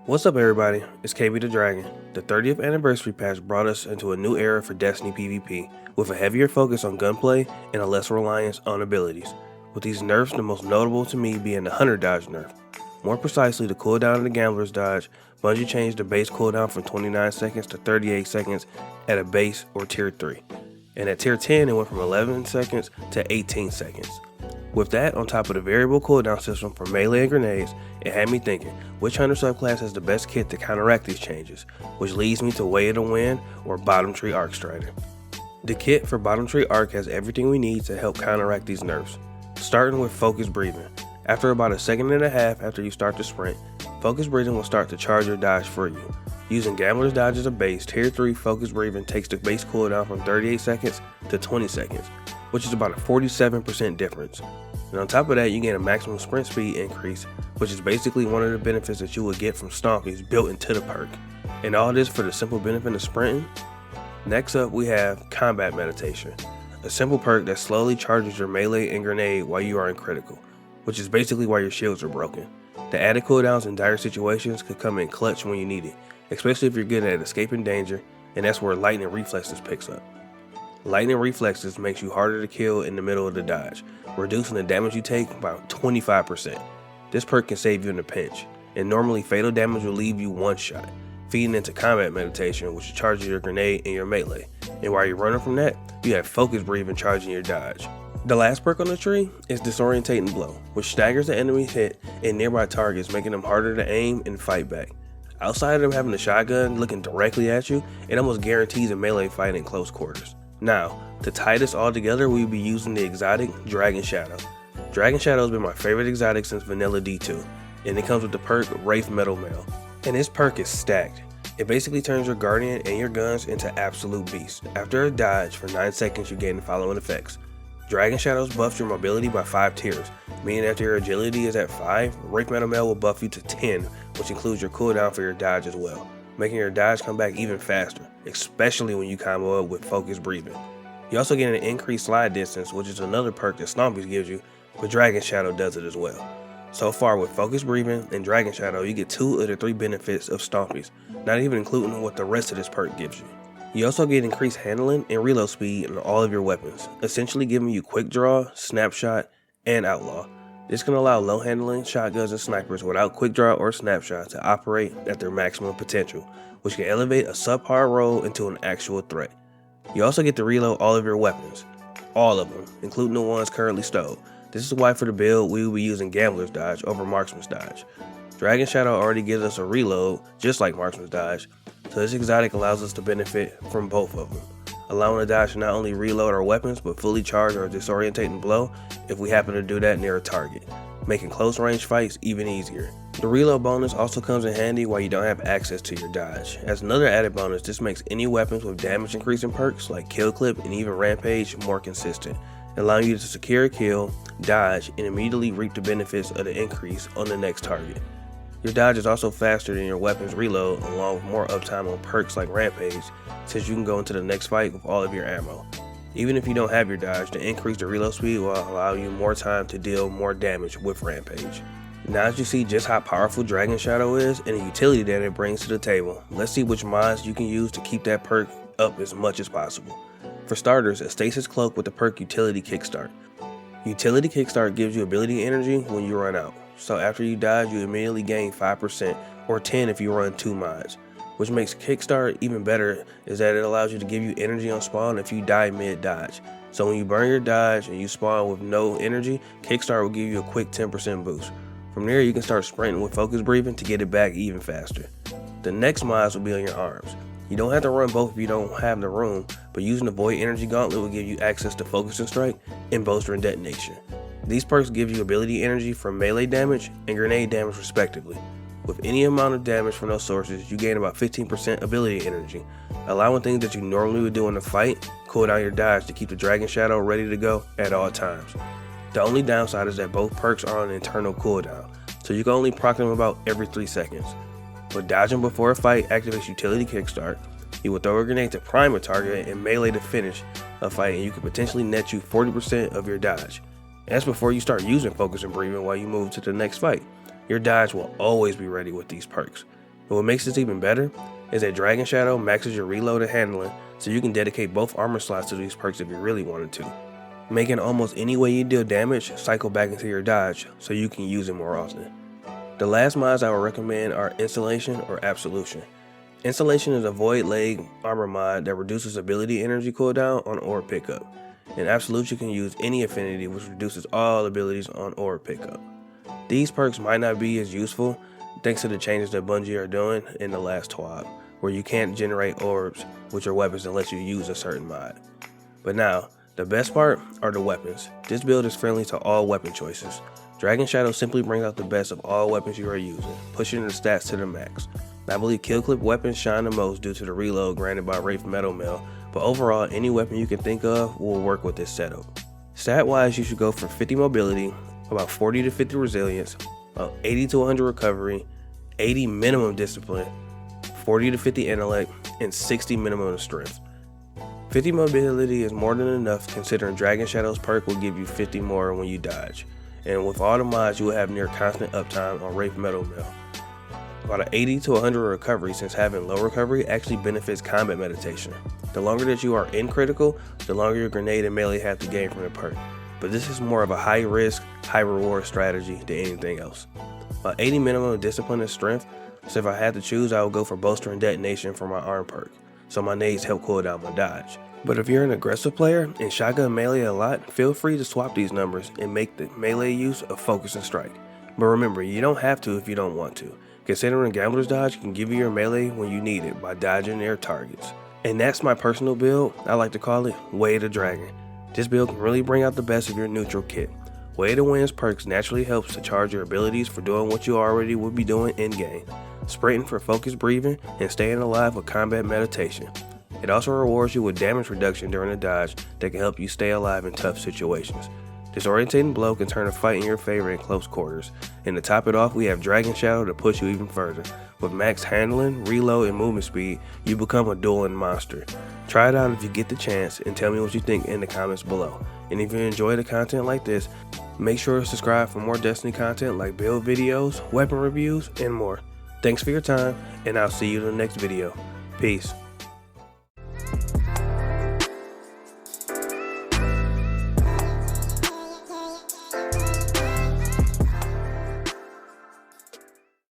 What's up everybody, it's KB the Dragon. The 30th anniversary patch brought us into a new era for Destiny PvP, with a heavier focus on gunplay and a less reliance on abilities, with these nerfs the most notable to me being the Hunter dodge nerf. More precisely, the cooldown of the Gambler's dodge. Bungie changed the base cooldown from 29 seconds to 38 seconds at a base or tier 3, and at tier 10 it went from 11 seconds to 18 seconds. With that, on top of the variable cooldown system for melee and grenades, it had me thinking, which Hunter subclass has the best kit to counteract these changes, which leads me to Way of the Wind or Bottom Tree ARCTRIDER. The kit for Bottom Tree Arc has everything we need to help counteract these nerfs, starting with focused breathing. After about a second and a half after you start to sprint, focused breathing will start to charge your dodge for you. Using Gambler's dodge as a base, tier 3 focused breathing takes the base cooldown from 38 seconds to 20 seconds, which is about a 47% difference. And on top of that, you gain a maximum sprint speed increase, which is basically one of the benefits that you would get from Stompies built into the perk. And all this for the simple benefit of sprinting. Next up, we have Combat Meditation, a simple perk that slowly charges your melee and grenade while you are in critical, which is basically why your shields are broken. The added cooldowns in dire situations could come in clutch when you need it, especially if you're good at escaping danger, and that's where Lightning Reflexes picks up. Lightning Reflexes makes you harder to kill in the middle of the dodge, reducing the damage you take by 25%. This perk can save you in a pinch, and normally fatal damage will leave you one shot, feeding into Combat Meditation, which charges your grenade and your melee. And while you're running from that, you have Focus Breathing charging your dodge. The last perk on the tree is Disorientating Blow, which staggers the enemy's hit and nearby targets, making them harder to aim and fight back. Outside of them having a shotgun looking directly at you, it almost guarantees a melee fight in close quarters. Now, to tie this all together, we'll be using the exotic Dragon Shadow. Dragon Shadow has been my favorite exotic since Vanilla D2, and it comes with the perk Wraith Metal Mail. And this perk is stacked. It basically turns your Guardian and your guns into absolute beasts. After a dodge, for 9 seconds you gain the following effects. Dragon Shadows buffs your mobility by 5 tiers, meaning after your agility is at 5, Wraith Metal Mail will buff you to 10, which includes your cooldown for your dodge as well, making your dodge come back even faster, especially when you combo up with focused breathing. You also get an increased slide distance, which is another perk that Stompies gives you, but Dragon Shadow does it as well. So far with focused breathing and Dragon Shadow, you get 2 of the 3 benefits of Stompies, not even including what the rest of this perk gives you. You also get increased handling and reload speed on all of your weapons, essentially giving you quick draw, snapshot, and outlaw. This can allow low handling shotguns and snipers without quick draw or snapshot to operate at their maximum potential, which can elevate a subpar role into an actual threat. You also get to reload all of your weapons, all of them, including the ones currently stowed. This is why for the build we will be using Gambler's dodge over Marksman's dodge. Dragon Shadow already gives us a reload, just like Marksman's dodge, so this exotic allows us to benefit from both of them, allowing the dodge to not only reload our weapons but fully charge our Disorientating Blow if we happen to do that near a target, making close range fights even easier. The reload bonus also comes in handy while you don't have access to your dodge. As another added bonus, this makes any weapons with damage increasing perks like Kill Clip and even Rampage more consistent, allowing you to secure a kill, dodge, and immediately reap the benefits of the increase on the next target. Your dodge is also faster than your weapon's reload, along with more uptime on perks like Rampage, since you can go into the next fight with all of your ammo. Even if you don't have your dodge, the increased reload speed will allow you more time to deal more damage with Rampage. Now that you see just how powerful Dragon Shadow is and the utility that it brings to the table, let's see which mods you can use to keep that perk up as much as possible. For starters, a Stasis Cloak with the perk Utility Kickstart. Utility Kickstart gives you ability energy when you run out, so after you dodge you immediately gain 5% or 10 if you run 2 mods. Which makes Kickstart even better is that it allows you to give you energy on spawn if you die mid-dodge. So when you burn your dodge and you spawn with no energy, Kickstart will give you a quick 10% boost. From there you can start sprinting with focus breathing to get it back even faster. The next mods will be on your arms. You don't have to run both if you don't have the room, but using the Void Energy Gauntlet will give you access to Focus and Strike and Bolster and Detonation. These perks give you ability energy from melee damage and grenade damage respectively. With any amount of damage from those sources, you gain about 15% ability energy, allowing things that you normally would do in a fight cool down your dodge to keep the Dragon Shadow ready to go at all times. The only downside is that both perks are on an internal cooldown, so you can only proc them about every 3 seconds. But dodging before a fight activates Utility Kickstart. You will throw a grenade to prime a target and melee to finish a fight, and you can potentially net you 40% of your dodge. And that's before you start using focus and breathing while you move to the next fight. Your dodge will always be ready with these perks. But what makes this even better is that Dragon Shadow maxes your reload and handling, so you can dedicate both armor slots to these perks if you really wanted to, making almost any way you deal damage cycle back into your dodge so you can use it more often. The last mods I would recommend are Installation or Absolution. Installation is a void leg armor mod that reduces ability energy cooldown on orb pickup, and Absolution can use any affinity which reduces all abilities on orb pickup. These perks might not be as useful thanks to the changes that Bungie are doing in the last TWAB, where you can't generate orbs with your weapons unless you use a certain mod. But now, the best part are the weapons. This build is friendly to all weapon choices. Dragon Shadow simply brings out the best of all weapons you are using, pushing the stats to the max. I believe kill clip weapons shine the most due to the reload granted by Wraith Metal Mail, but overall any weapon you can think of will work with this setup. Stat wise, you should go for 50 mobility, about 40 to 50 resilience, about 80 to 100 recovery, 80 minimum discipline, 40 to 50 intellect, and 60 minimum of strength. 50 mobility is more than enough considering Dragon Shadow's perk will give you 50 more when you dodge, and with all the mods you will have near constant uptime on Wraith Metal Mail. About an 80 to 100 recovery, since having low recovery actually benefits combat meditation. The longer that you are in critical, the longer your grenade and melee have to gain from the perk, but this is more of a high risk, high reward strategy than anything else. About 80 minimum of discipline and strength, so if I had to choose I would go for bolster and detonation for my arm perk, so my nades help cool down my dodge. But if you're an aggressive player and shotgun melee a lot, feel free to swap these numbers and make the melee use of focus and strike. But remember, you don't have to if you don't want to, considering Gambler's Dodge can give you your melee when you need it by dodging their targets. And that's my personal build. I like to call it Way of the Dragon. This build can really bring out the best of your neutral kit. Way of the Wind's perks naturally helps to charge your abilities for doing what you already would be doing in game, sprinting for focused breathing and staying alive with combat meditation. It also rewards you with damage reduction during a dodge that can help you stay alive in tough situations. Disorientating blow can turn a fight in your favor in close quarters, and to top it off we have Dragon Shadow to push you even further. With max handling, reload, and movement speed, you become a dueling monster. Try it out if you get the chance and tell me what you think in the comments below. And if you enjoy the content like this, make sure to subscribe for more Destiny content like build videos, weapon reviews, and more. Thanks for your time, and I'll see you in the next video. Peace.